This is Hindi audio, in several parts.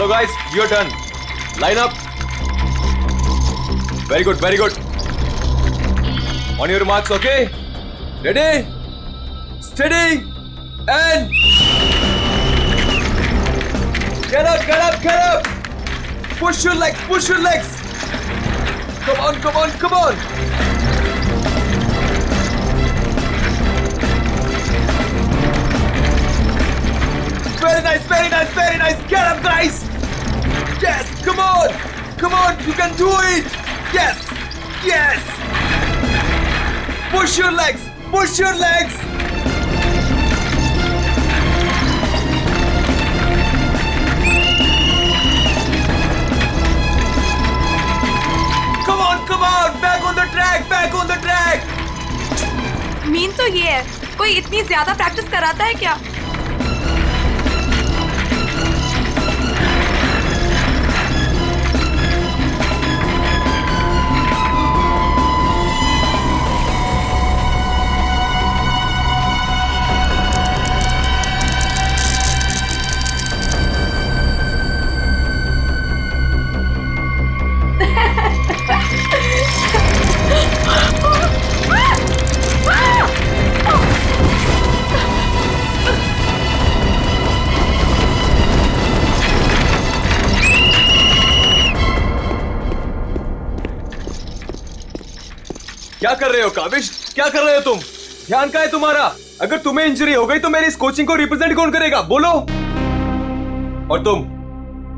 चलो guys, your turn. Line up. Very good, very good. On your marks, okay? Ready, steady and get up, get up, get up. Push your legs, push your legs. Come on, come on, come on. Very nice, very nice, very nice. Get up, guys. Yes, come on. Come on, you can do it. Yes, yes. Push your legs, push your legs. Come on, back on the track, back on the track. Mean तो ये है, कोई इतनी ज्यादा प्रैक्टिस कराता है क्या? क्या कर रहे हो काविश? क्या कर रहे हो तुम? ध्यान कहाँ है तुम्हारा? अगर तुम्हें इंजरी हो गई तो मेरी इस कोचिंग को रिप्रेजेंट कौन करेगा? बोलो. और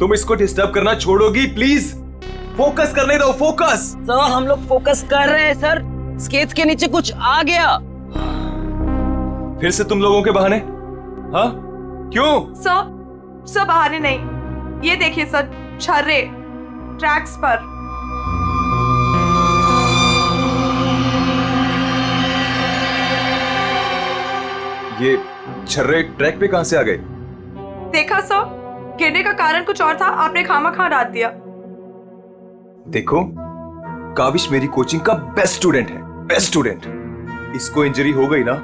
तुम इसको डिस्टर्ब करना छोड़ोगी प्लीज? फोकस करने दो, फोकस. सर हम लोग फोकस कर रहे हैं सर. स्केट्स के नीचे कुछ आ गया. फिर से तुम लोगों के बहाने? हाँ, क्यों? सर बहाने नहीं. ये देखिए सर, छर्रे ट्रैक्स पर. ये छर्रे ट्रैक पे कहां से आ गए? देखा सर, गिरने का कारण कुछ और था, आपने खामा डाल दिया. देखो, काविश मेरी कोचिंग का बेस्ट स्टूडेंट है, बेस्ट स्टूडेंट. इसको इंजरी हो गई ना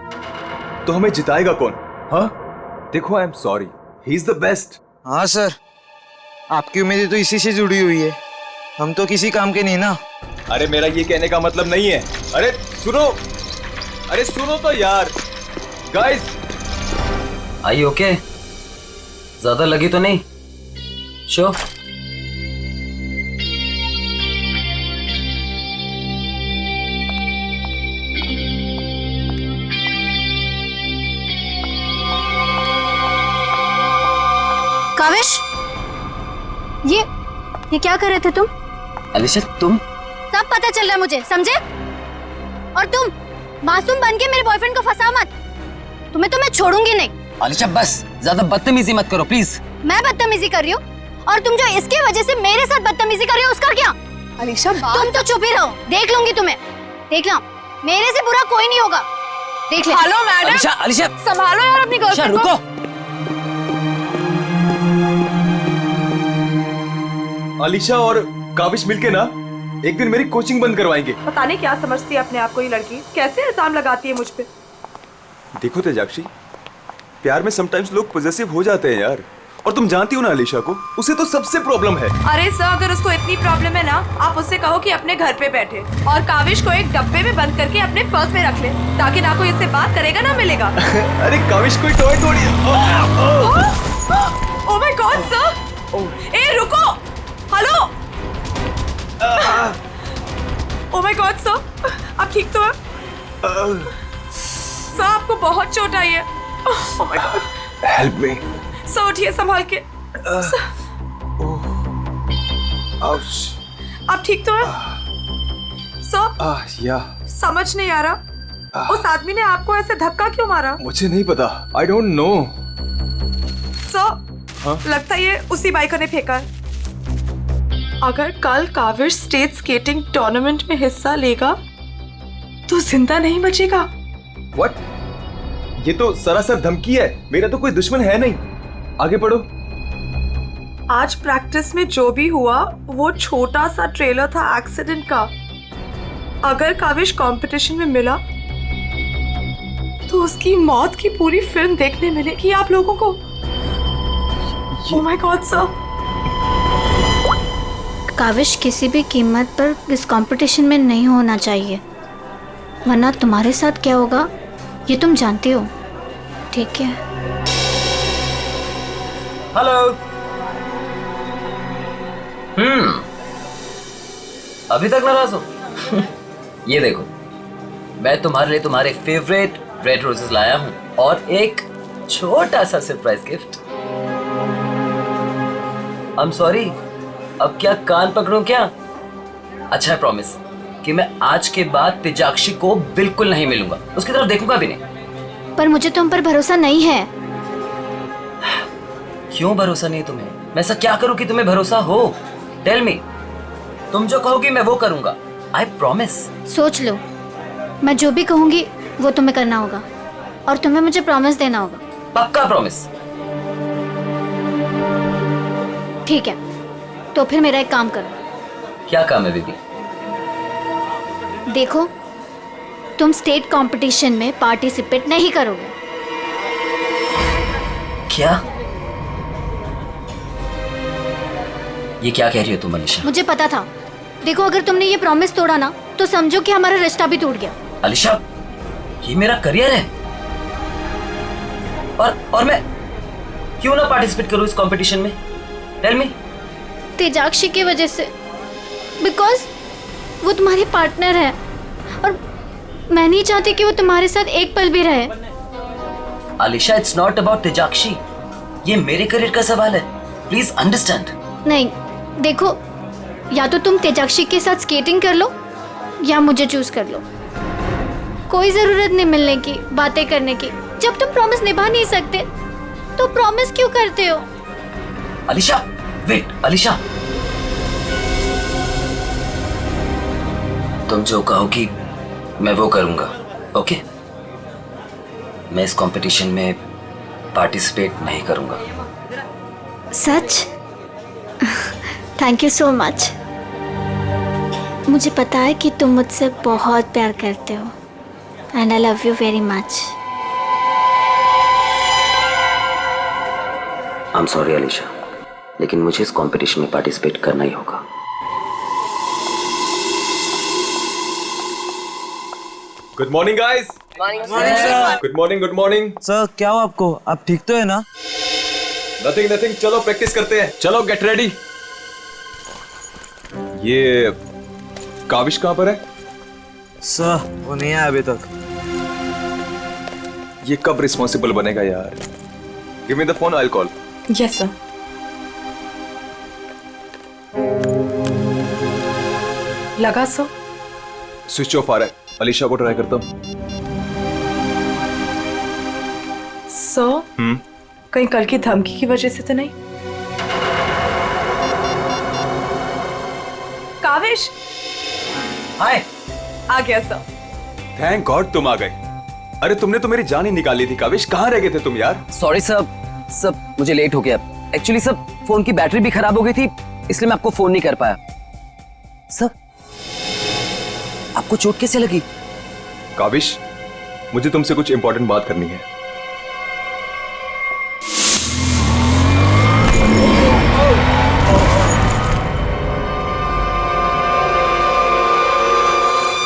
तो हमें जिताएगा कौन? हाँ, देखो, I am sorry, he is the best. हाँ सर, आपकी उम्मीदें तो इसी से जुड़ी हुई है. हम तो किसी काम के नहीं ना. अरे मेरा ये कहने का मतलब नहीं है. अरे सुनो तो यार. गाइस, आई ओके? ज्यादा लगी तो नहीं? शो काविश, ये क्या कर रहे थे तुम? अलीशा, तुम? सब पता चल रहा है मुझे, समझे? और तुम मासूम बन के मेरे बॉयफ्रेंड को फंसाओ मत. तुम्हें तो मैं छोड़ूंगी नहीं. अलीशा बस, ज्यादा बदतमीजी मत करो प्लीज. मैं बदतमीजी कर रही हूँ? और तुम जो इसकी वजह से मेरे साथ बदतमीजी कर रही हो, उसका क्या? अलीशा, तुम तो चुप ही रहो. देख लूंगी तुम्हें, देख लो. मेरे से बुरा कोई नहीं होगा. देख ले. Hello madam. अलीशा संभालो यार अपनी गर्लफ्रेंड को. रुको. अलीशा और काविश मिलके ना एक दिन मेरी कोचिंग बंद करवाएंगे. पता नहीं क्या समझती है अपने आप को ये लड़की, कैसे इल्जाम लगाती है मुझ पे. देखो तेजाक्षी, प्यार में समटाइम्स लोग पॉजेसिव हो जाते हैं यार. और तुम जानती हो ना अलीशा को, उसे तो सबसे प्रॉब्लम है. अरे सर, अगर उसको इतनी प्रॉब्लम है ना, आप उससे कहो कि अपने घर पे बैठे और काविश को एक डब्बे में बंद करके अपने पर्स में रख ले, ताकि ना कोई इससे बात करेगा ना मिलेगा. अरे काविश कोई टॉय थोड़ी है. Oh my God sir. ए रुको. Hello. Oh my God sir, आप ठीक तो हैं? सर आपको बहुत चोट आई है. Oh my God. Help me. Sir उठिए संभाल के. आप ठीक तो हैं? सर या समझ नहीं आ रहा, उस आदमी ने आपको ऐसे धक्का क्यों मारा? मुझे नहीं पता, आई डोंट नो. सर लगता है ये उसी बाइकर ने फेंका है. अगर कल काविश स्टेट स्केटिंग टूर्नामेंट में हिस्सा लेगा तो जिंदा नहीं बचेगा. व्हाट? ये तो सरासर धमकी है. मेरा तो कोई दुश्मन है नहीं. आगे पढ़ो. आज प्रैक्टिस में जो भी हुआ वो छोटा सा ट्रेलर था एक्सीडेंट का. अगर काविश कंपटीशन में मिला तो उसकी मौत की पूरी फिल्म देखने मिलेगी आप लोगों को. Oh my God sir. Kavish किसी भी कीमत पर इस कंपटीशन में नहीं होना चाहिए, वरना तुम्हारे साथ क्या होगा ये तुम जानती हो, ठीक है? हेलो। अभी तक नाराज हो? ये देखो, मैं तुम्हारे लिए तुम्हारे फेवरेट रेड रोजेस लाया हूँ और एक छोटा सा surprise gift. I am sorry, अब क्या कान पकड़ूं क्या? अच्छा है, प्रॉमिस कि मैं आज के बाद तेजाक्षी को बिल्कुल नहीं मिलूंगा, उसकी तरफ देखूंगा भी नहीं। पर मुझे तुम पर भरोसा नहीं है। क्यों भरोसा नहीं तुम्हें? मैं ऐसा क्या करूं कि तुम्हें भरोसा हो? Tell me. तुम जो कहोगी मैं वो करूंगा, आई प्रॉमिस। सोच लो, मैं जो भी कहूंगी वो तुम्हें करना होगा और तुम्हें मुझे प्रॉमिस देना होगा। पक्का प्रॉमिस। ठीक है, तो फिर मेरा एक काम करो। क्या काम है बेबी? देखो, तुम स्टेट कंपटीशन में पार्टिसिपेट नहीं करोगे। क्या? ये क्या कह रही हो तुम अलीशा? मुझे पता था। देखो, अगर तुमने ये प्रॉमिस तोड़ा ना तो समझो कि हमारा रिश्ता भी टूट गया। अलीशा, ये मेरा करियर है और मैं क्यों ना पार्टिसिपेट करूं इस कंपटीशन में? Tell me. तेजाक्षी की वजह से, बिकॉज वो तुम्हारी पार्टनर है और मैं नहीं चाहती कि वो तुम्हारे साथ एक पल भी रहे। अलीशा, इट्स नॉट अबाउट तेजाक्षी, ये मेरे करियर का सवाल है, प्लीज अंडरस्टैंड। नहीं, देखो, या तो तुम तेजाक्षी के साथ स्केटिंग कर लो या मुझे चूज कर लो। कोई जरूरत नहीं मिलने की, बातें करने की। जब तुम प्रॉमिस निभा नहीं सकते तो प्रॉमिस क्यों करते हो? अलीशा, वेट। अलीशा, तुम जो कहोगी मैं वो करूंगा, ओके? मैं इस कंपटीशन में पार्टिसिपेट नहीं करूंगा। सच? Thank you so much. मुझे पता है कि तुम मुझसे बहुत प्यार करते हो and I love you very much. I am sorry Alisha, लेकिन मुझे इस कंपटीशन में पार्टिसिपेट करना ही होगा। Good morning guys. Good morning, good morning. Sir क्या हुआ आपको? आप ठीक तो है ना? नथिंग नथिंग, चलो प्रैक्टिस करते हैं। चलो गेट रेडी। ये काविश कहां पर है? सर वो नहीं आया अभी तक। ये कब रिस्पॉन्सिबल बनेगा यार? Give me the phone, I will call. Yes sir. लगा सर? स्विच ऑफ आ रहा है। अलीशा को ट्राई करता हूं। सर, कहीं कल की धमकी की वजह से तो नहीं? काविश हाय। आ गया सर। थैंक गॉड तुम आ गए। अरे तुमने तो मेरी जान ही निकाल ली थी काविश। कहां रह गए थे तुम यार? सॉरी सर, मुझे लेट हो गया। एक्चुअली सर, फोन की बैटरी भी खराब हो गई थी, इसलिए मैं आपको फोन नहीं कर पाया। सर, आपको चोट कैसे लगी? काविश, मुझे तुमसे कुछ इंपॉर्टेंट बात करनी है।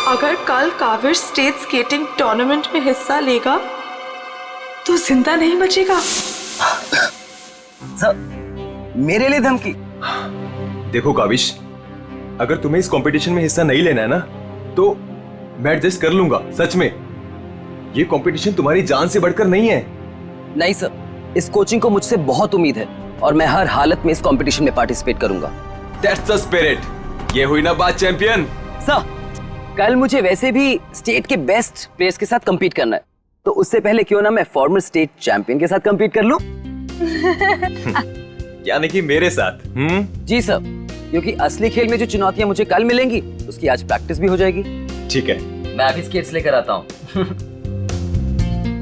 अगर कल काविश स्टेट स्केटिंग टूर्नामेंट में हिस्सा लेगा तो जिंदा नहीं बचेगा। सर, मेरे लिए धमकी? देखो काविश, अगर तुम्हें इस कंपटीशन में हिस्सा नहीं लेना है ना तो मैं एडजस्ट कर लूंगा। सच में, ये कंपटीशन तुम्हारी जान से बढ़कर नहीं है। नहीं सर, इस कोचिंग को मुझसे बहुत उम्मीद है और मैं हर हालत में इस कंपटीशन में पार्टिसिपेट करूंगा। That's the spirit. ये हुई ना बात चैंपियन। सर, कल मुझे वैसे भी स्टेट के बेस्ट प्लेयर्स के साथ compete करना है, तो उससे पहले क्यों ना मैं फॉर्मर स्टेट चैंपियन के साथ compete कर लूं? यानी कि मेरे साथ? जी सर, क्योंकि असली खेल में जो चुनौतियां मुझे कल मिलेंगी उसकी आज प्रैक्टिस भी हो जाएगी। ठीक है। मैं अभी स्केट्स लेकर आता हूँ।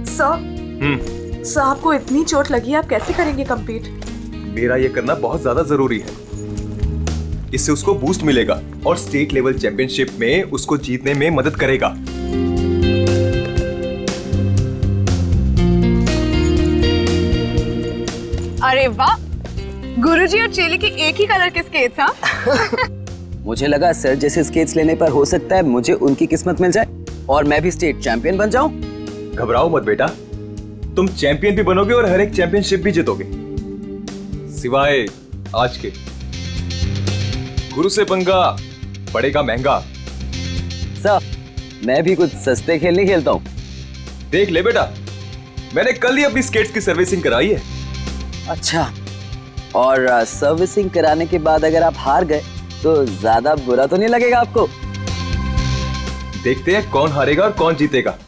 सर, आपको इतनी चोट लगी, आप कैसे करेंगे कंपीट? मेरा ये करना बहुत ज्यादा जरूरी है। इससे उसको बूस्ट मिलेगा और स्टेट लेवल चैंपियनशिप में उसको जीतने में मदद करेगा। अरे वाह, गुरुजी और चेली के एक ही कलर के स्केट्स। हाँ मुझे लगा सर जैसे स्केट्स लेने पर हो सकता है मुझे उनकी किस्मत मिल जाए और मैं भी स्टेट चैंपियन बन जाऊं। घबराओ मत बेटा, तुम चैंपियन भी बनोगे और हर एक चैंपियनशिप भी जीतोगे, सिवाय आज के। गुरु से पंगा पड़ेगा महंगा। सर मैं भी कुछ सस्ते खेल नहीं खेलता हूँ। देख ले बेटा, मैंने कल ही अपनी स्केट्स की सर्विसिंग कराई है। अच्छा, और सर्विसिंग कराने के बाद अगर आप हार गए तो ज्यादा बुरा तो नहीं लगेगा आपको? देखते हैं कौन हारेगा और कौन जीतेगा।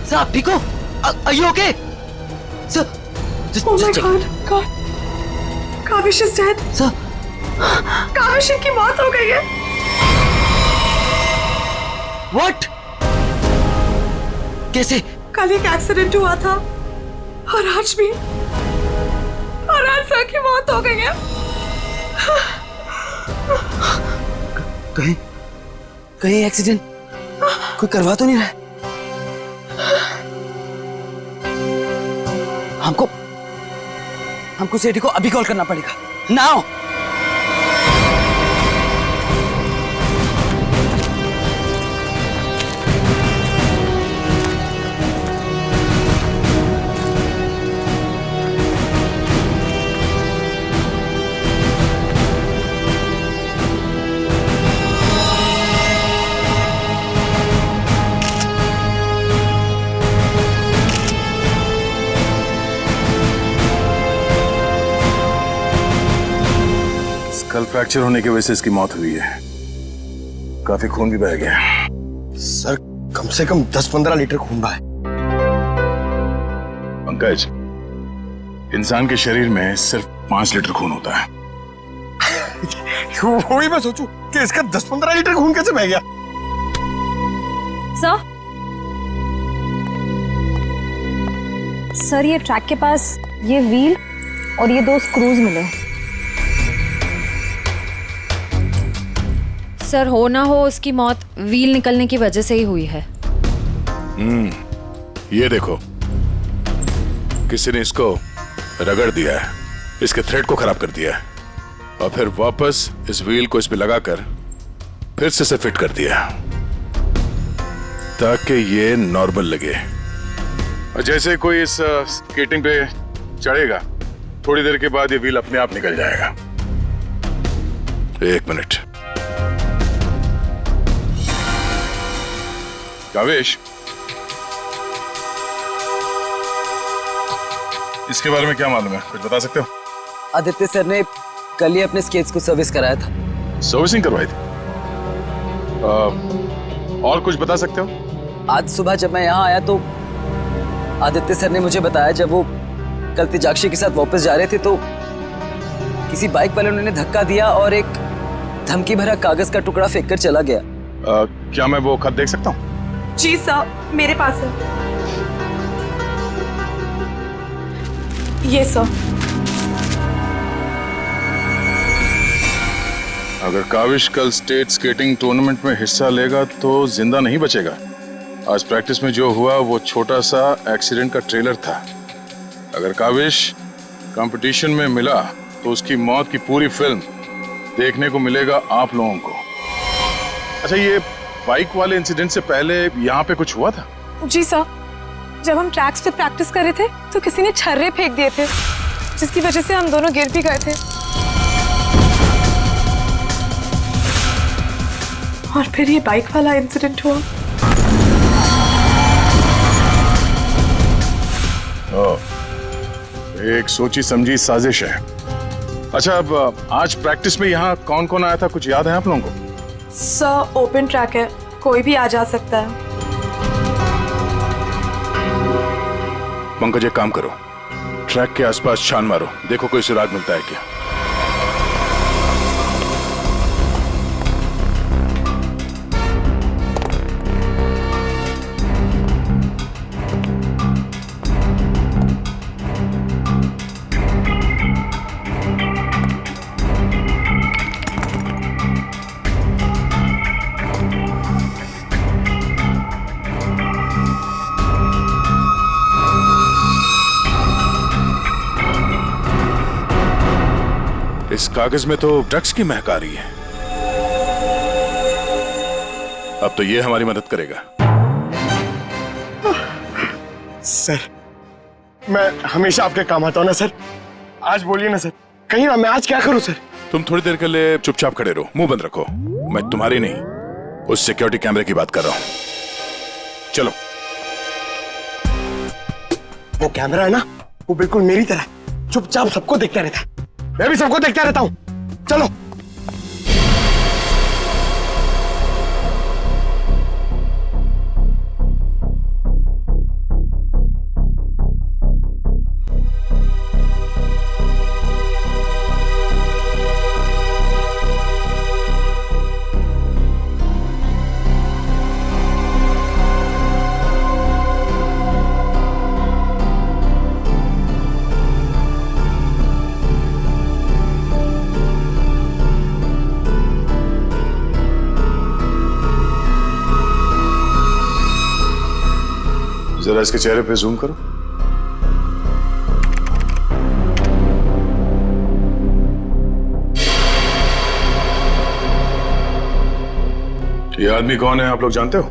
सर आप ठीक हो? Are you okay? Sir, Oh my just check. God. Kaavish is dead. Sir, Kaavish की मौत हो गई है। what? कैसे? कल एक एक्सीडेंट हुआ था और आज भी, और आज सर की मौत हो गई है। कहीं कहीं एक्सीडेंट कोई करवा तो नहीं रहा है? हमको सेठी को अभी कॉल करना पड़ेगा। नाउ। कल फ्रैक्चर होने की वजह से इसकी मौत हुई है। काफी खून भी बह गया। सर कम से कम 10-15 लीटर खून बहा है। पंकज, इंसान के शरीर में सिर्फ 5 लीटर खून होता है। वही मैं सोचूं कि इसका 10-15 लीटर खून कैसे बह गया। सर ये ट्रैक के पास ये व्हील और ये 2 स्क्रूज मिले। सर हो ना हो उसकी मौत व्हील निकलने की वजह से ही हुई है। ये देखो, किसी ने इसको रगड़ दिया है, इसके थ्रेड को खराब कर दिया है और फिर वापस इस व्हील को इस पे लगाकर फिर से इसे फिट कर दिया ताकि ये नॉर्मल लगे। और जैसे कोई इस स्केटिंग पे चढ़ेगा, थोड़ी देर के बाद ये व्हील अपने आप निकल जाएगा। 1 मिनट। कावेश, इसके बारे में क्या मालूम है? कुछ बता सकते हो? आदित्य सर ने कल ही अपने स्केट्स को सर्विस कराया था। सर्विसिंग करवाई थी? और कुछ बता सकते हो? आज सुबह जब मैं यहाँ आया तो आदित्य सर ने मुझे बताया जब वो कल तेजाक्षी के साथ वापस जा रहे थे तो किसी बाइक वाले ने धक्का दिया और एक धमकी भरा कागज का टुकड़ा फेंक कर चला गया। क्या मैं वो खत देख सकता हूँ? जी सर, मेरे पास है। ये सर। अगर काविश कल स्टेट स्केटिंग टूर्नामेंट में हिस्सा लेगा तो जिंदा नहीं बचेगा। आज प्रैक्टिस में जो हुआ वो छोटा सा एक्सीडेंट का ट्रेलर था। अगर काविश कंपटीशन में मिला तो उसकी मौत की पूरी फिल्म देखने को मिलेगा आप लोगों को। अच्छा, ये बाइक वाले इंसिडेंट से पहले यहाँ पे कुछ हुआ था? जी सर, जब हम ट्रैक्स पे प्रैक्टिस कर रहे थे तो किसी ने छर्रे फेंक दिए थे, जिसकी वजह से हम दोनों गिर भी गए थे। और फिर ये बाइक वाला इंसिडेंट हुआ। एक सोची समझी साजिश है। अच्छा, अब आज प्रैक्टिस में यहाँ कौन कौन आया था, कुछ याद है आप लोगों को? सर ओपन ट्रैक है, कोई भी आ जा सकता है। पंकज, एक काम करो, ट्रैक के आसपास छान मारो, देखो कोई सुराग मिलता है क्या। इस कागज में तो ड्रग्स की महक आ रही है। अब तो ये हमारी मदद करेगा। सर, मैं हमेशा आपके काम आता हूं ना सर। आज बोलिए ना सर, कहीं ना मैं आज क्या करूं सर? तुम थोड़ी देर के लिए चुपचाप खड़े रहो, मुंह बंद रखो। मैं तुम्हारी नहीं, उस सिक्योरिटी कैमरे की बात कर रहा हूं। चलो। वो कैमरा है ना, वो बिल्कुल मेरी तरह चुपचाप सबको देखता रहता है। मैं भी सबको देखता रहता हूं। चलो। जरा इसके चेहरे पे जूम करो। ये आदमी कौन है, आप लोग जानते हो?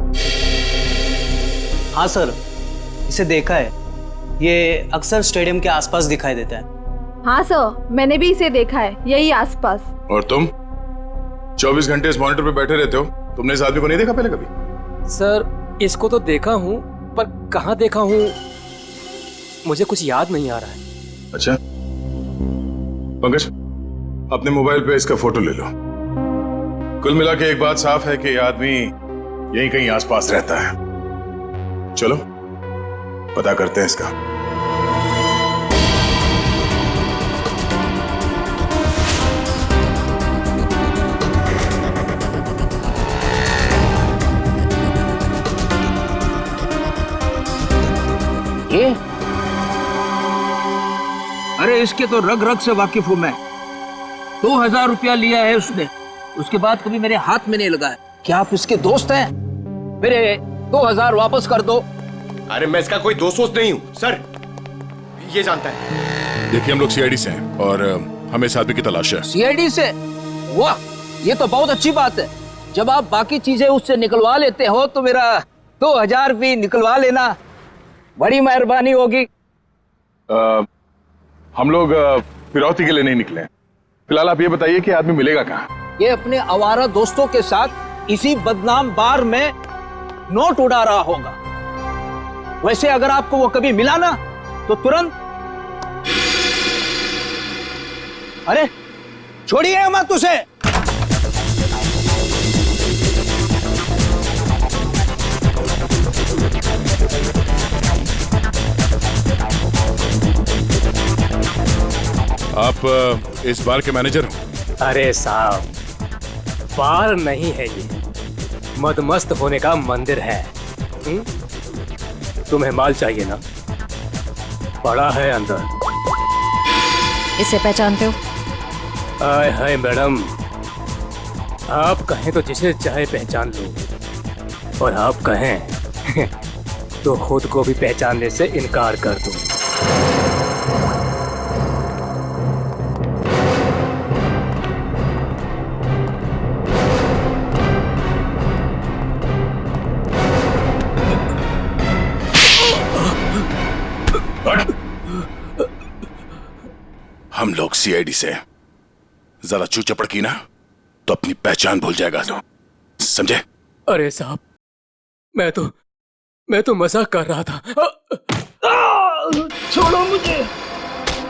हाँ सर, इसे देखा है। ये अक्सर स्टेडियम के आसपास दिखाई देता है। हाँ सर, मैंने भी इसे देखा है, यही आसपास। और तुम 24 घंटे इस मॉनिटर पे बैठे रहते हो, तुमने इस आदमी को नहीं देखा पहले कभी? सर, इसको तो देखा हूँ, पर कहाँ देखा हूँ मुझे कुछ याद नहीं आ रहा है। अच्छा, पंकज, अपने मोबाइल पे इसका फोटो ले लो। कुल मिला के एक बात साफ है कि ये आदमी यहीं कहीं आसपास रहता है। चलो पता करते हैं इसका। ये? अरे इसके तो रग रग से वाकिफ हूं मैं। 2000 रुपया लिया है उसने, उसके बाद कभी मेरे हाथ में नहीं लगाया। क्या आप इसके दोस्त हैं? मेरे 2000 वापस कर दो। अरे मैं इसका कोई दोस्त वोस्त नहीं हूं सर, ये जानता है। देखिए, हम लोग सीआईडी से हैं और हमें इस आदमी की तलाश है। सीआईडी से? वाह, ये तो बहुत अच्छी बात है। जब आप बाकी चीजें उससे निकलवा लेते हो तो मेरा 2000 भी निकलवा लेना, बड़ी मेहरबानी होगी। हम लोग फिरौती के लिए नहीं निकले। फिलहाल आप ये बताइए कि आदमी मिलेगा कहाँ? ये अपने आवारा दोस्तों के साथ इसी बदनाम बार में नोट उड़ा रहा होगा। वैसे अगर आपको वो कभी मिला ना तो तुरंत, अरे छोड़िए मत उसे। आप इस बार के मैनेजर हो? अरे साहब, बार नहीं है ये, मदमस्त होने का मंदिर है। तुम्हें माल चाहिए ना, पड़ा है अंदर। इसे पहचानते हो? आए हाय मैडम, आप कहें तो जिसे चाहे पहचान लो, और आप कहें तो खुद को भी पहचानने से इनकार कर दूं। हम लोग सीआईडी से जरा चू चपड़ की ना तो अपनी पहचान भूल जाएगा तो, समझे? अरे साहब, मैं तो मजाक कर रहा था। छोड़ो मुझे।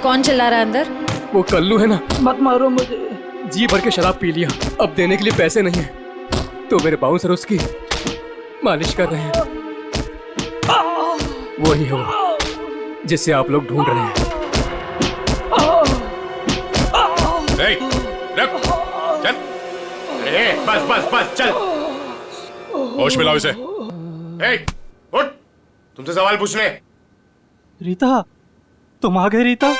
कौन चिल्ला रहा है अंदर? वो कल्लू है ना, मत मारो मुझे। जी भर के शराब पी लिया, अब देने के लिए पैसे नहीं है, तो मेरे बाउंसर उसकी मालिश कर रहे हैं। वही है वो जिसे आप लोग ढूंढ रहे हैं। रुक, चल। बस बस बस चल, होश में लाओ इसे। उठ, तुमसे सवाल पूछने। रीता, तुम आ गए रीता?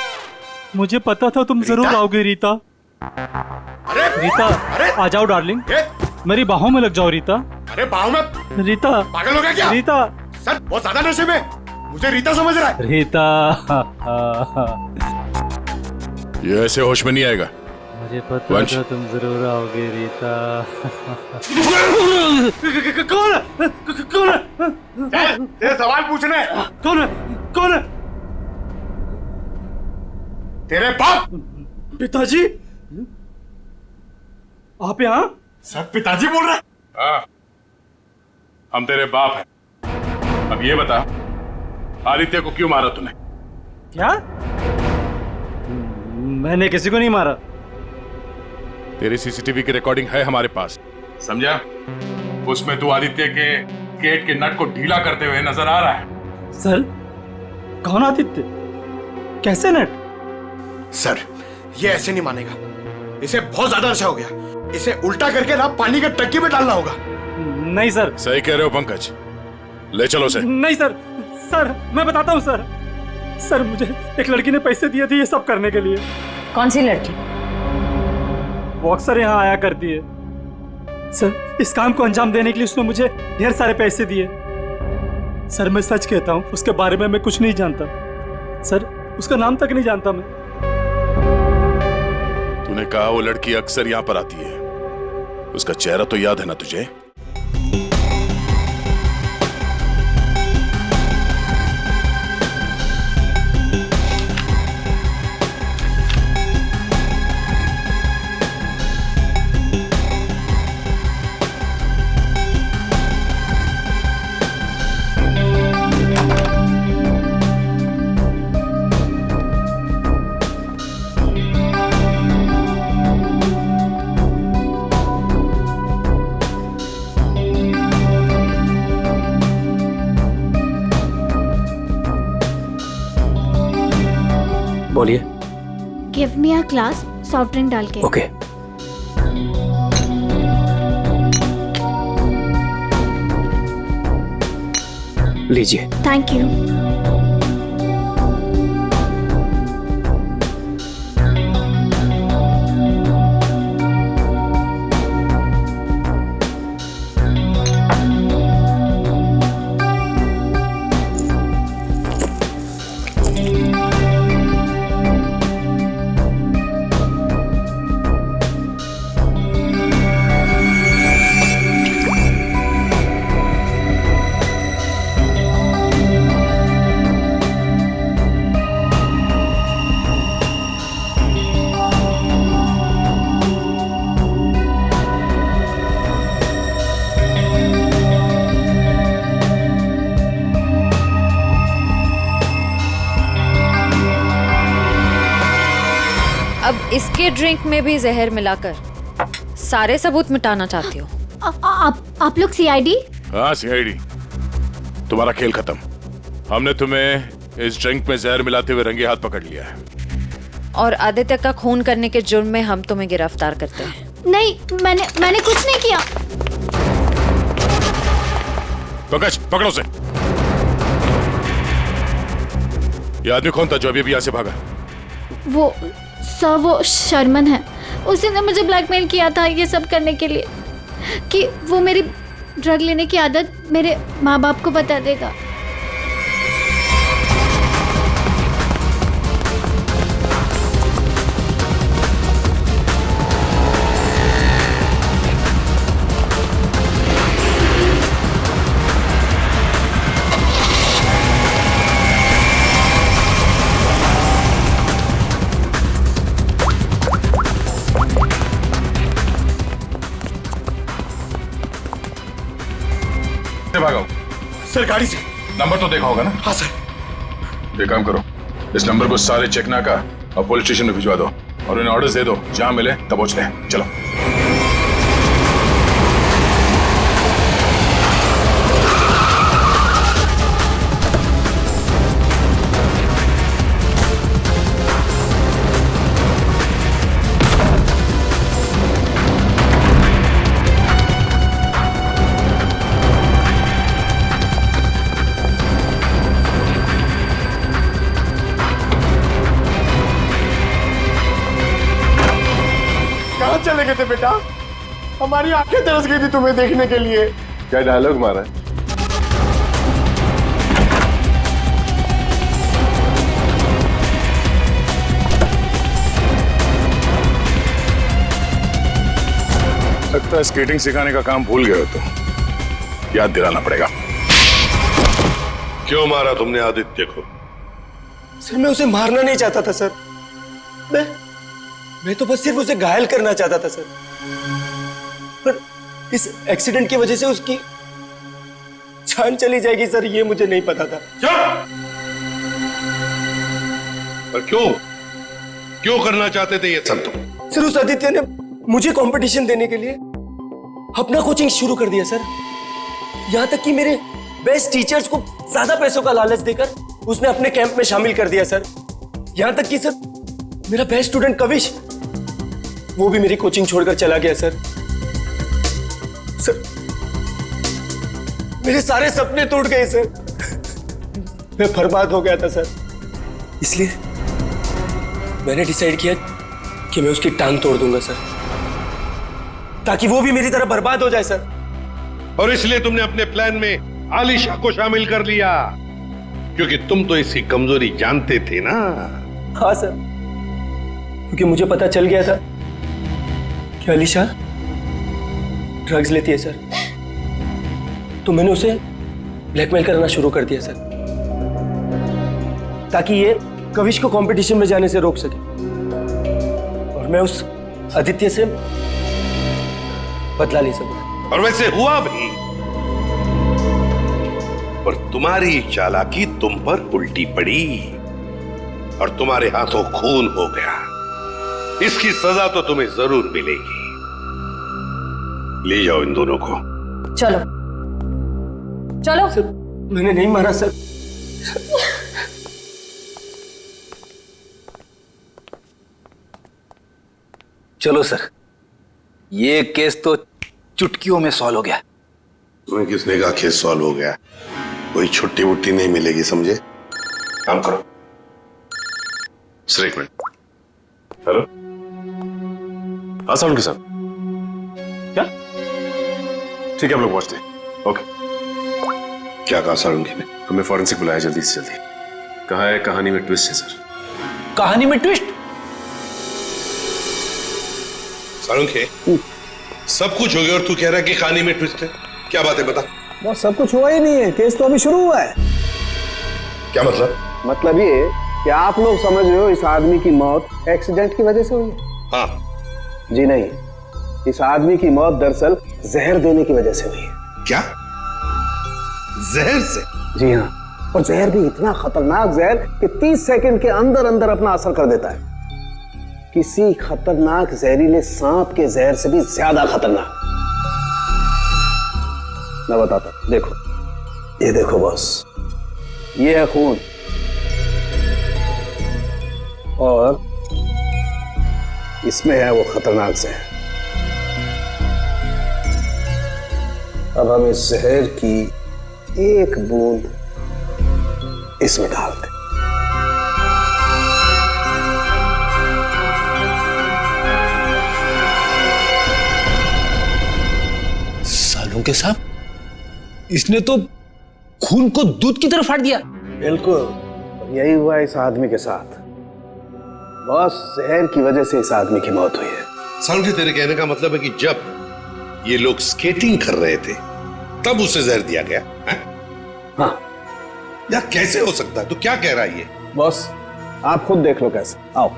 मुझे पता था तुम जरूर आओगे रीता। अरे रीता, आ जाओ डार्लिंग, मेरी बाहों में लग जाओ रीता। अरे बाहों में? रीता, पागल हो गया क्या? रीता सर बहुत ज्यादा नशे में, मुझे रीता समझ रहा है। रीता, ये ऐसे होश में नहीं आएगा। मुझे पता था तुम जरूर आओगे रीता। कौन है? कौन है? तेरे सवाल पूछने। कौन है? कौन है? तेरे बाप। पिताजी, आप यहाँ? सब पिताजी बोल रहे हैं? हाँ, हम तेरे बाप हैं। अब ये बता, आदित्य को क्यों मारा तूने? क्या? मैंने किसी को नहीं मारा। तेरी सीसीटीवी की रिकॉर्डिंग है हमारे पास, समझा? उसमें तू आदित्य के गेट के नट को ढीला करते हुए नजर आ रहा है। सर, कौन आदित्य? कैसे नट? सर, ये ऐसे नहीं मानेगा, इसे बहुत ज्यादा नशा हो गया, इसे उल्टा करके ना पानी के टंकी में डालना होगा। नहीं सर। सही कह रहे हो पंकज, ले चलो उसे। नहीं सर, सर मैं बताता हूँ सर। सर, मुझे एक लड़की ने पैसे दिए थे ये सब करने के लिए। कौन सी लड़की? वो अक्सर यहाँ आया करती है सर। इस काम को अंजाम देने के लिए उसने मुझे ढेर सारे पैसे दिए। सर, मैं सच कहता हूँ, उसके बारे में मैं कुछ नहीं जानता सर, उसका नाम तक नहीं जानता मैं। तूने कहा वो लड़की अक्सर यहाँ पर आती है, उसका चेहरा तो याद है ना तुझे? बोलिए। Give me a glass soft drink डाल के। ओके। लीजिए। Thank you. अब इसके ड्रिंक में भी जहर मिलाकर सारे सबूत मिटाना चाहती हो? आप लोग सीआईडी? हाँ सीआईडी। तुम्हारा खेल खत्म। हमने तुम्हें इस ड्रिंक में जहर मिलाते हुए रंगे हाथ पकड़ लिया है, और आदित्य का खून करने के जुर्म में हम तुम्हें गिरफ्तार करते हैं। नहीं, मैंने कुछ नहीं किया। पंकज, पकड़ो उसे। ये आदमी कौन था जो अभी यहाँ से भागा? वो शर्मन है, उसी ने मुझे ब्लैकमेल किया था ये सब करने के लिए। कि वो मेरी ड्रग लेने की आदत मेरे माँ बाप को बता देगा। भागो सर गाड़ी से। नंबर तो देखा होगा ना? हाँ सर। एक काम करो, इस नंबर को सारे चेकनाका और पुलिस स्टेशन में भिजवा दो और उन्हें ऑर्डर्स दे दो, जहां मिले तब पहुंच ले। चलो। चले गए थे बेटा? हमारी आंखें तरस गई थी तुम्हें देखने के लिए। क्या डायलॉग मारा है? लगता है स्केटिंग सिखाने का काम भूल गए हो तो याद दिलाना पड़ेगा। क्यों मारा तुमने आदित्य को? सर मैं उसे मारना नहीं चाहता था सर। मैं तो बस सिर्फ उसे घायल करना चाहता था सर। पर इस एक्सीडेंट की वजह से उसकी जान चली जाएगी सर, ये मुझे नहीं पता था। पर क्यों करना चाहते थे ये सब तुम? सर उस आदित्य ने मुझे कंपटीशन देने के लिए अपना कोचिंग शुरू कर दिया सर। यहां तक कि मेरे बेस्ट टीचर्स को ज्यादा पैसों का लालच देकर उसने अपने कैंप में शामिल कर दिया सर। यहां तक कि सर मेरा बेस्ट स्टूडेंट कविश, वो भी मेरी कोचिंग छोड़कर चला गया सर। सर मेरे सारे सपने टूट गए सर। मैं बर्बाद हो गया था सर। इसलिए मैंने डिसाइड किया कि मैं उसकी टांग तोड़ दूंगा सर, ताकि वो भी मेरी तरह बर्बाद हो जाए सर। और इसलिए तुमने अपने प्लान में आलिशा को शामिल कर लिया, क्योंकि तुम तो इसकी कमजोरी जानते थे ना। हाँ सर, क्योंकि मुझे पता चल गया था कि आलिशा ड्रग्स लेती है सर, तो मैंने उसे ब्लैकमेल करना शुरू कर दिया सर, ताकि ये कविश को कंपटीशन में जाने से रोक सके और मैं उस आदित्य से बदला ले सकूं। और वैसे हुआ भी, पर तुम्हारी चालाकी तुम पर उल्टी पड़ी और तुम्हारे हाथों खून हो गया। इसकी सजा तो तुम्हें जरूर मिलेगी। ले जाओ इन दोनों को। चलो चलो। सर मैंने नहीं मारा सर। चलो सर, ये केस तो चुटकियों में सॉल्व हो गया। तुम्हें किसने कहा केस सॉल्व हो गया? कोई छुट्टी वुट्टी नहीं मिलेगी, समझे? काम करो। सर एक मिनट। हेलो, आसान के साथ क्या? ठीक है, हम लोग पहुंचते हैं। ओके। क्या कहा सारंगी ने? हमें फॉरेंसिक बुलाया जल्दी से जल्दी। कहा है कहानी में ट्विस्ट है सर। कहानी में ट्विस्ट? सारंगी, सब कुछ हो गया और तू कह रहा है कि कहानी में ट्विस्ट है? क्या बात है, बता। वो सब कुछ हुआ ही नहीं है, केस तो अभी शुरू हुआ है। क्या मतलब? मतलब ये कि आप लोग समझ रहे हो इस आदमी की मौत एक्सीडेंट की वजह से हुई है। हाँ। जी नहीं, इस आदमी की मौत दरअसल जहर देने की वजह से हुई है। क्या? जहर से? जी हाँ, और जहर भी इतना खतरनाक जहर कि 30 सेकंड के अंदर अंदर अपना असर कर देता है। किसी खतरनाक जहरीले सांप के जहर से भी ज्यादा खतरनाक। मैं बताता हूं, देखो, ये देखो बॉस, ये है खून और इसमें है वो खतरनाक जहर। अब हम इस जहर की एक बूंद इसमें डाल दें। ढोंके साहब, इसने तो खून को दूध की तरह फाड़ दिया। बिल्कुल यही हुआ इस आदमी के साथ। बॉस, जहर की वजह से इस आदमी की मौत हुई है। समझे, तेरे कहने का मतलब है कि जब ये लोग स्केटिंग कर रहे थे तब उसे जहर दिया गया है? हाँ। यार कैसे हो सकता है? तू क्या कह रहा है ये? बॉस आप खुद देख लो कैसे। आओ।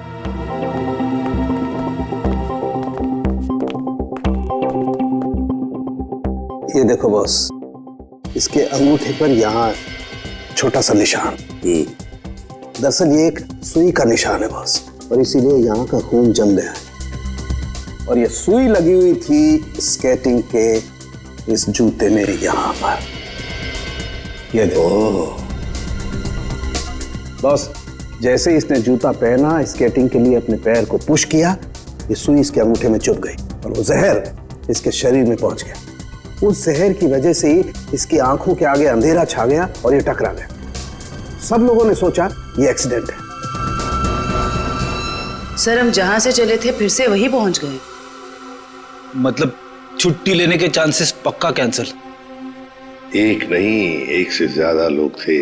ये देखो बॉस, इसके अंगूठे पर यहाँ छोटा सा निशान। दरअसल ये एक सुई का निशान है बॉस, और इसीलिए यहाँ का खून जम गया है। और ये सुई लगी हुई थी स्केटिंग के इस जूते में यहाँ पर। ये देखो बॉस, जैसे ही इसने जूता पहना, स्केटिंग के लिए अपने पैर को पुश किया, ये सुई इसके अंगूठे में चुभ गई और वो जहर इसके शरीर में पहुंच गया। उस जहर की वजह से ही इसकी आंखों के आगे अंधेरा छा गया और ये टकरा गया। सब लोगों ने सोचा ये एक्सीडेंट है। सर, हम जहां से चले थे फिर से वही पहुंच गए। मतलब छुट्टी लेने के चांसेस पक्का कैंसिल। एक नहीं, एक से ज्यादा लोग थे।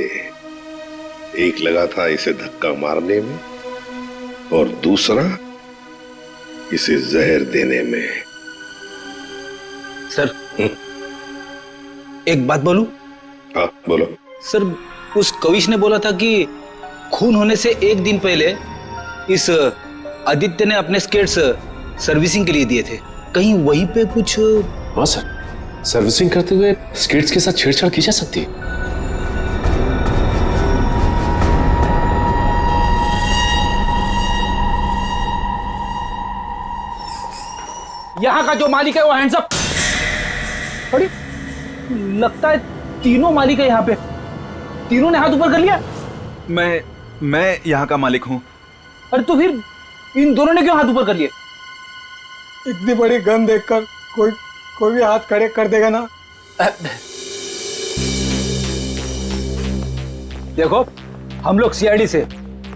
एक लगा था इसे धक्का मारने में और दूसरा इसे जहर देने में। सर एक बात बोलूं? हाँ बोलो। सर, उस कविश ने बोला था कि खून होने से एक दिन पहले इस आदित्य ने अपने स्केट्स सर्विसिंग के लिए दिए थे। कहीं वहीं पे कुछ? हाँ सर, सर्विसिंग करते हुए स्केट्स के साथ छेड़छाड़ की जा सकती है। यहाँ का जो मालिक है वो हैंड्स अप। अरे लगता है तीनों मालिक है यहाँ पे। तीनों ने हाथ ऊपर कर लिया। मैं यहाँ का मालिक हूँ। अरे तो फिर इन दोनों ने क्यों हाथ ऊपर कर लिए? इतनी बड़ी गन देखकर कोई भी हाथ खड़े कर देगा ना। देखो, हम लोग सीआईडी से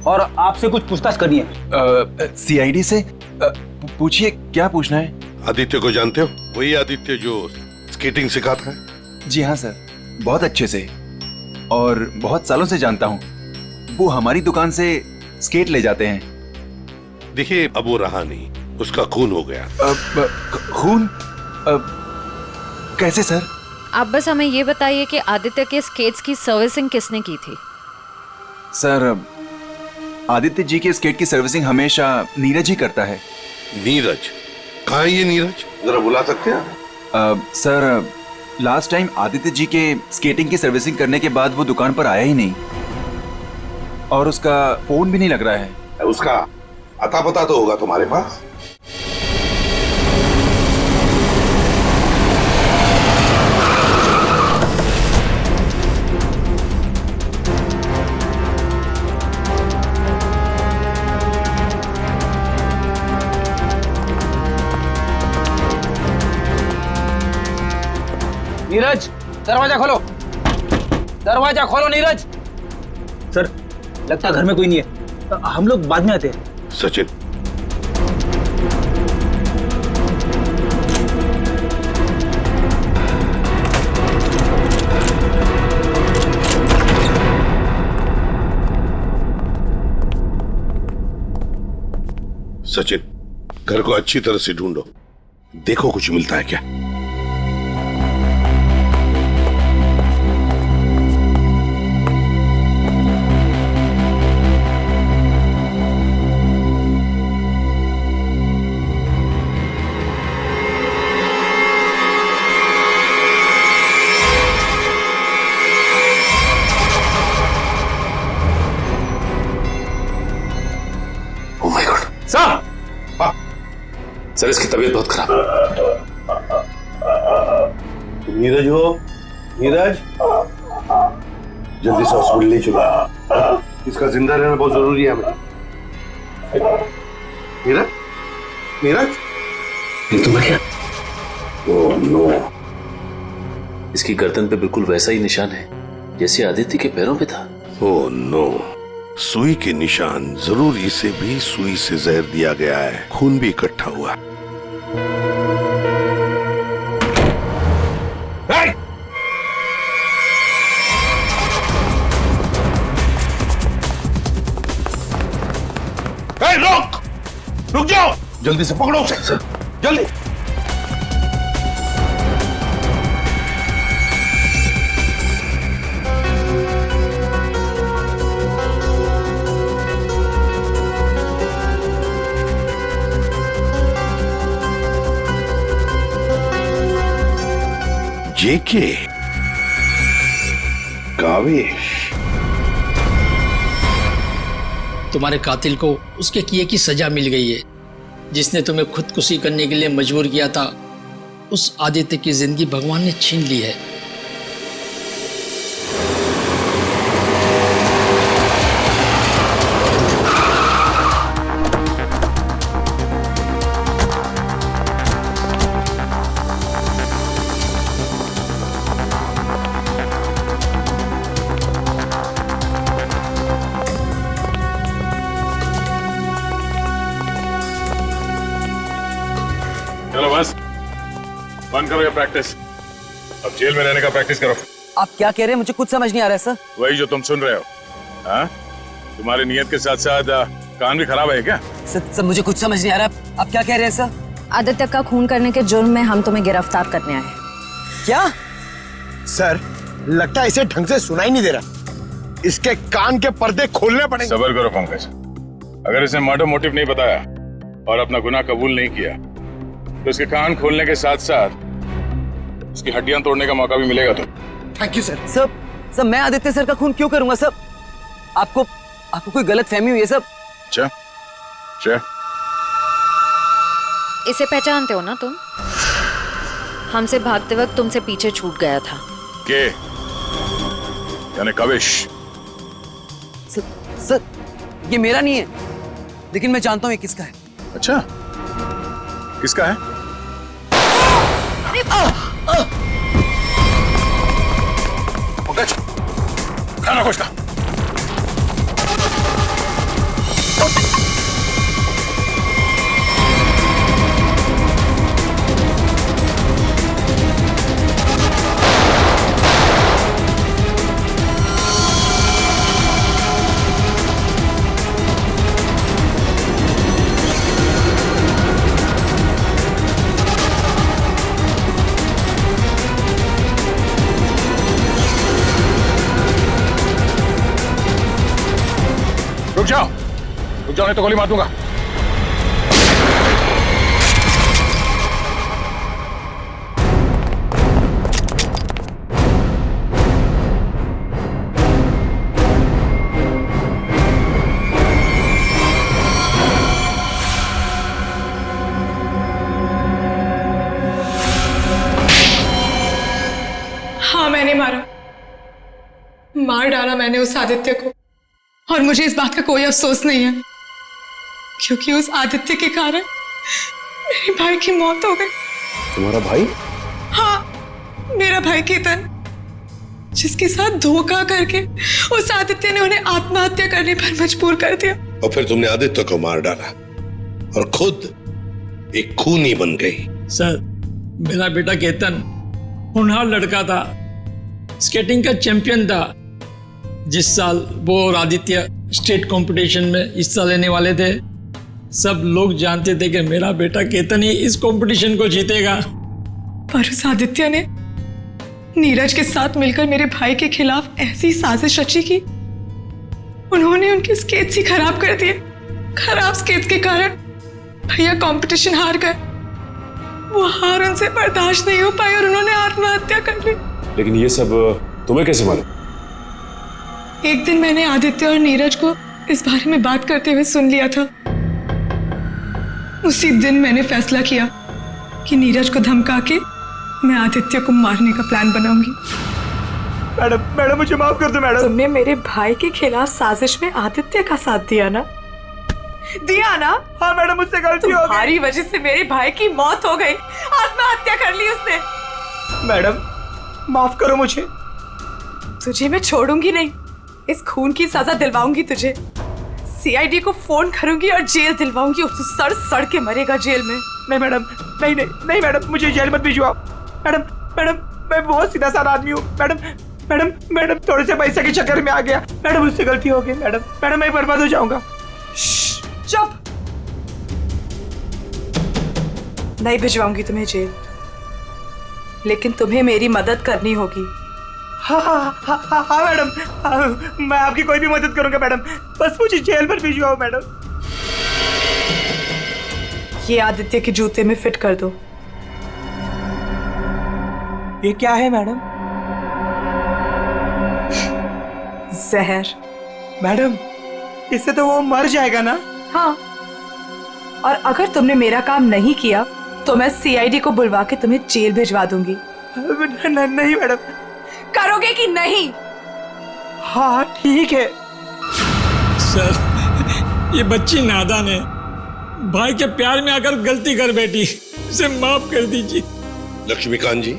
और आपसे कुछ पूछताछ करनी है। सीआईडी से? पूछिए, क्या पूछना है? आदित्य को जानते हो? वही आदित्य जो स्केटिंग सिखाता है? जी हाँ सर, बहुत अच्छे से और बहुत सालों से जानता हूँ। वो हमारी दुकान से स्केट ले जाते हैं। देखिए, अब वो रहा नहीं, उसका खून हो गया। खून? कैसे सर? आप बस हमें ये बताइए कि आदित्य के स्केट्स की सर्विसिंग किसने की थी? सर, आदित्य जी के स्केट की सर्विसिंग हमेशा नीरज ही करता है। नीरज? कहाँ है ये नीरज? जरा बुला सकते हैं? Sir, last time Aditya ji के स्केटिंग की सर्विसिंग करने के बाद वो दुकान पर आया ही नहीं और उसका फोन भी नहीं लग रहा है। उसका अता पता तो होगा तुम्हारे पास? नीरज, दरवाजा खोलो। दरवाजा खोलो नीरज। सर, लगता घर में कोई नहीं है, हम लोग बाद में आते हैं। सचिन, सचिन, घर को अच्छी तरह से ढूंढो, देखो कुछ मिलता है क्या। सर, इसकी तबीयत बहुत खराब है। नीरज हो? नीरज, जल्दी से हॉस्पिटल ले चलो, इसका जिंदा रहना बहुत जरूरी है हमें। नीरज, नीरज, ये तो क्या? ओह नो, इसकी गर्दन पे बिल्कुल वैसा ही निशान है जैसे आदित्य के पैरों पे था। ओह नो, सुई के निशान, जरूर इसे भी सुई से जहर दिया गया है, खून भी इकट्ठा हुआ। रोक, रुक जाओ, जल्दी से पकड़ो उसे, जल्दी। जेके कावेश, तुम्हारे कातिल को उसके किए की सजा मिल गई है। जिसने तुम्हें खुदकुशी करने के लिए मजबूर किया था, उस आदित्य की जिंदगी भगवान ने छीन ली है। चलो बस बंद करो ये प्रैक्टिस, अब जेल में रहने का प्रैक्टिस करो। आप क्या कह रहे हैं? मुझे कुछ समझ नहीं आ रहा है सर। वही जो तुम सुन रहे हो। हाँ, तुम्हारी नियत के साथ साथ कान भी खराब है क्या? सर मुझे कुछ समझ नहीं आ रहा, आप क्या कह रहे हैं सर? आदित्य का खून करने के जुर्म में हम तुम्हें गिरफ्तार करने आए। क्या? सर लगता है इसे ढंग से सुनाई नहीं दे रहा, इसके कान के पर्दे खोलने पड़ेंगे। सबर करो पंकज, अगर इसने मर्डर मोटिव नहीं बताया और अपना गुनाह कबूल नहीं किया तो इसके कान खोलने के साथ साथ उसकी हड्डियां तोड़ने का मौका भी मिलेगा। तो थैंक यू सर। सर मैं आदित्य सर का खून क्यों करूंगा सर? आपको कोई गलत फहमी हुई है सब। अच्छा, इसे पहचानते हो ना तुम? हमसे भागते वक्त तुमसे पीछे छूट गया था। के यानी कावेश? सर ये मेरा नहीं है, लेकिन मैं जानता हूं ये किसका है। अच्छा, किसका है? पंकज, खाना खोजना। रुक जाओ नहीं तो गोली मार दूंगा। हाँ मैंने मार डाला मैंने उस आदित्य को, और मुझे इस बात का कोई अफसोस नहीं है, क्योंकि उस आदित्य के कारण मेरे भाई की मौत हो गई। तुम्हारा भाई? हाँ, मेरा भाई केतन, जिसके साथ धोखा करके उस आदित्य ने उन्हें आत्महत्या करने पर मजबूर कर दिया। और फिर तुमने आदित्य को मार डाला और खुद एक खूनी बन गई। सर, मेरा बेटा केतन होनहार लड़का था, स्केटिंग का चैंपियन था। जिस साल वो और आदित्य स्टेट कंपटीशन में हिस्सा लेने वाले थे, सब लोग जानते थे कि मेरा बेटा केतन ही इस कंपटीशन को जीतेगा। पर उस आदित्य ने नीरज के साथ मिलकर मेरे भाई के खिलाफ ऐसी साजिश रची कि उन्होंने उनके स्केट्स ही खराब कर दिए। खराब स्केट्स के कारण भैया कंपटीशन हार गए। वो हार उनसे बर्दाश्त नहीं हो पाई और उन्होंने आत्महत्या कर ली। लेकिन ये सब तुम्हें कैसे मालूम? एक दिन मैंने आदित्य और नीरज को इस बारे में बात करते हुए सुन लिया था। उसी दिन मैंने फैसला किया कि नीरज को धमका के मैं आदित्य को मारने का प्लान बनाऊंगी। मैडम मुझे माफ कर दो मैडम। तुमने मेरे भाई के खिलाफ साजिश में आदित्य का साथ दिया ना? हाँ मैडम, मुझसे गलती हो गई। तुम्हारी वजह से मेरे भाई की मौत हो गई, आत्महत्या कर ली उसने। मैडम माफ करो मुझे। तुझे मैं छोड़ूंगी नहीं, इस खून की सजा दिलवाऊंगी तुझे। सीआईडी को फोन करूंगी और जेल दिलवाऊंगी। तू सड़ सड़ के मरेगा जेल में। नहीं मैडम, नहीं मैडम, मुझे जेल मत भेजो आप। मैडम मैं बहुत सीधा साधा आदमी हूँ मैडम। मैडम मैडम थोड़े से पैसे के चक्कर में आ गया मैडम, मुझसे गलती हो गई मैडम। मैडम मैं बर्बाद हो जाऊंगा। चुप। नहीं भिजवाऊंगी तुम्हें जेल, लेकिन तुम्हें मेरी मदद करनी होगी। हाँ हाँ हाँ हाँ हाँ मैडम, हाँ, मैं आपकी कोई भी मदद करूंगा मैडम, बस मुझे जेल पर भिजवाओ मैडम। ये आदित्य के जूते में फिट कर दो। ये क्या है मैडम? जहर। मैडम इससे तो वो मर जाएगा ना? हाँ, और अगर तुमने मेरा काम नहीं किया तो मैं सीआईडी को बुलवा के तुम्हें जेल भिजवा दूंगी। नहीं मैडम। करोगे कि नहीं? हाँ ठीक है। सर ये बच्ची नादान है, भाई के प्यार में आकर गलती कर बैठी, इसे माफ कर दीजिए। लक्ष्मीकांत जी,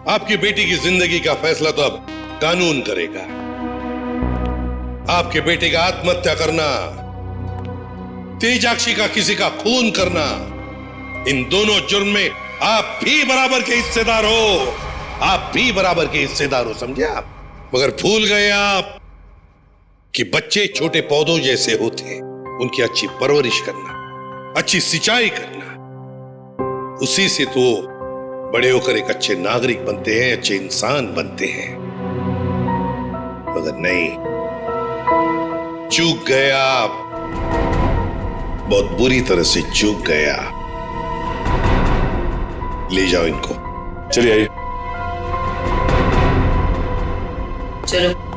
आपकी बेटी की जिंदगी का फैसला तो अब कानून करेगा। आपके बेटे का आत्महत्या करना, तेजाक्षी का किसी का खून करना, इन दोनों जुर्म में आप भी बराबर के हिस्सेदार हो। आप भी बराबर के हिस्सेदार हो, समझे आप? मगर भूल गए आप कि बच्चे छोटे पौधों जैसे होते हैं, उनकी अच्छी परवरिश करना, अच्छी सिंचाई करना, उसी से तो बड़े होकर एक अच्छे नागरिक बनते हैं, अच्छे इंसान बनते हैं। मगर नहीं, चूक गए आप, बहुत बुरी तरह से चूक गया। ले जाओ इनको। चलिए आइए। चलो।